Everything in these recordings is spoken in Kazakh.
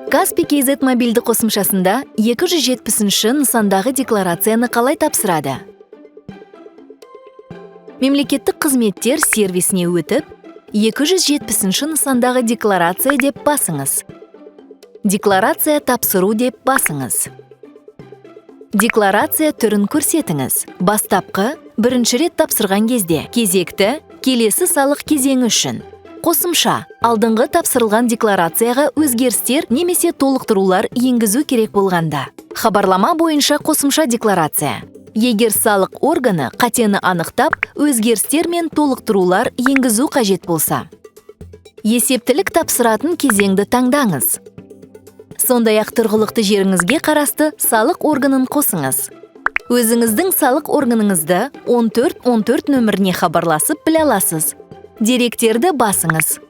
Каспий KZ мобильді қосымшасында 270-ші нысандағы декларацияны қалай тапсырады? Мемлекеттік қызметтер сервисіне өтіп, 270-ші нысандағы декларация деп басыңыз. Декларация тапсыру деп басыңыз. Декларация түрін көрсетіңіз. Бастапқы, бірінші рет тапсырған кезде, кезекті, келесі салық кезеңі үшін. Қосымша, алдыңғы тапсырылған декларацияға өзгерістер немесе толықтырулар енгізу керек болғанда. Хабарлама бойынша қосымша декларация. Егер салық органы қатені анықтап, өзгерістер мен толықтырулар енгізу қажет болса. Есептілік тапсыратын кезеңді таңдаңыз. Сондай-ақ тұрғылықты жеріңізге қарасты салық органын қосыңыз. Өзіңіздің салық органыңызды 1414 нөміріне хабарласып біле аласыз. Деректерді басыңыз.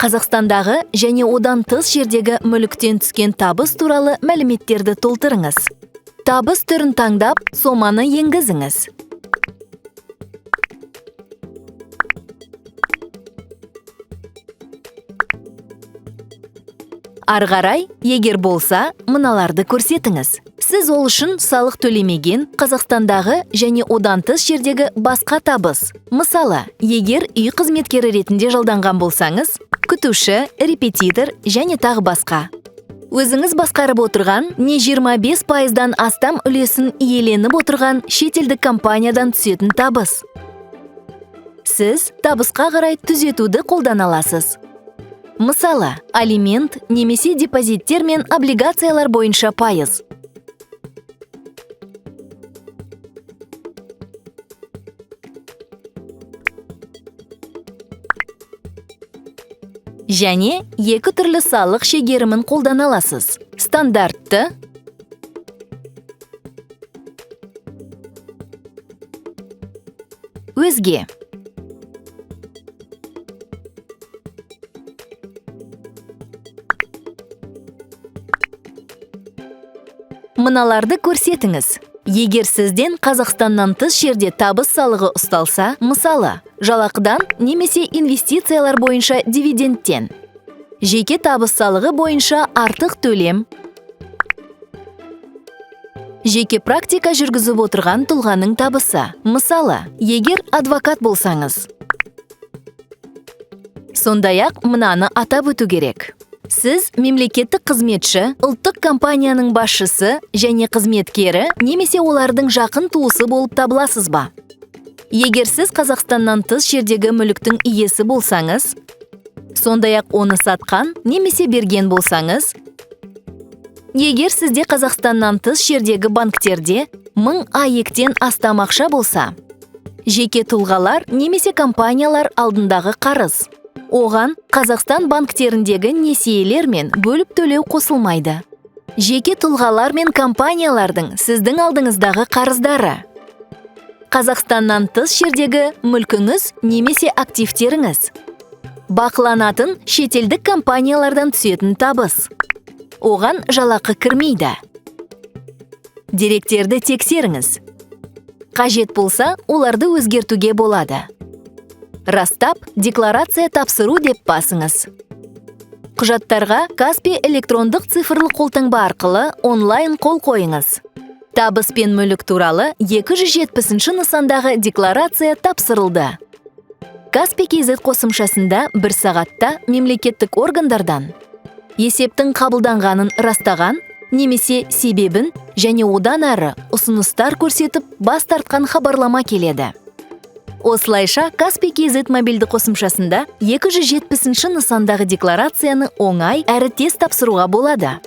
Қазақстандағы және одан тыс жердегі мүліктен түскен табыс туралы мәліметтерді толтырыңыз. Табыс түрін таңдап, соманы енгізіңіз. Ары қарай, егер болса, мыналарды көрсетіңіз. Сіз ол үшін салық төлемеген Қазақстандағы және одан тыс жердегі басқа табыс. Мысалы, егер үй қызметкері ретінде жалданған болсаңыз, күтуші, репетитор және тағы басқа. Өзіңіз басқарып отырған не 25%-дан астам үлесін иеленіп отырған шетелдік компаниядан түсетін табыс. Сіз табысқа қарай түзетуді қолдана аласыз. Мысалы, алимент немесе депозиттер мен облигациялар бойынша пайыз. Және екі түрлі салық шегерімін қолдана аласыз. Стандартты, өзге. Мыналарды көрсетіңіз. Егер сізден Қазақстаннан тыс жерде табыс салығы ұсталса, мысалы, жалақыдан немесе инвестициялар бойынша дивидендтен. Жеке табыс салығы бойынша артық төлем. Жеке практика жүргізіп отырған тұлғаның табысы. Мысалы, егер адвокат болсаңыз. Сондай-ақ мынаны атап өту керек. Сіз мемлекеттік қызметші, ұлттық компанияның басшысы және қызметкері немесе олардың жақын туысы болып табыласыз ба? Егер сіз Қазақстаннан тыс жердегі мүліктің иесі болсаңыз, сондай-ақ оны сатқан немесе берген болсаңыз, егер сізде Қазақстаннан тыс жердегі банктерде 1000 АЕК-тен астам ақша болса, жеке тұлғалар немесе компаниялар алдындағы қарыз. Оған Қазақстан банктеріндегі несиелер мен бөліп төлеу қосылмайды. Жеке тұлғалар мен компаниялардың сіздің алдыңыздағы қарыздары. Қазақстаннан тыс жердегі мүлкіңіз немесе активтеріңіз. Бақыланатын шетелдік компаниялардан түсетін табыс. Оған жалақы кірмейді. Деректерді тексеріңіз. Қажет болса, оларды өзгертуге болады. Растап, декларация тапсыру деп басыңыз. Құжаттарға Каспий электрондық цифрлық қолтаңба арқылы онлайн қол қойыңыз. Табыс пен мүлік туралы 270-ші нысандағы декларация тапсырылды. Каспий KZ қосымшасында 1 сағатта мемлекеттік органдардан есептің қабылданғанын растаған немесе себебін және одан әрі ұсыныстар көрсетіп бас тартқан хабарлама келеді. Осылайша, Каспий KZ мобильді қосымшасында 270-ші нысандағы декларацияны оңай әрі тез тапсыруға болады.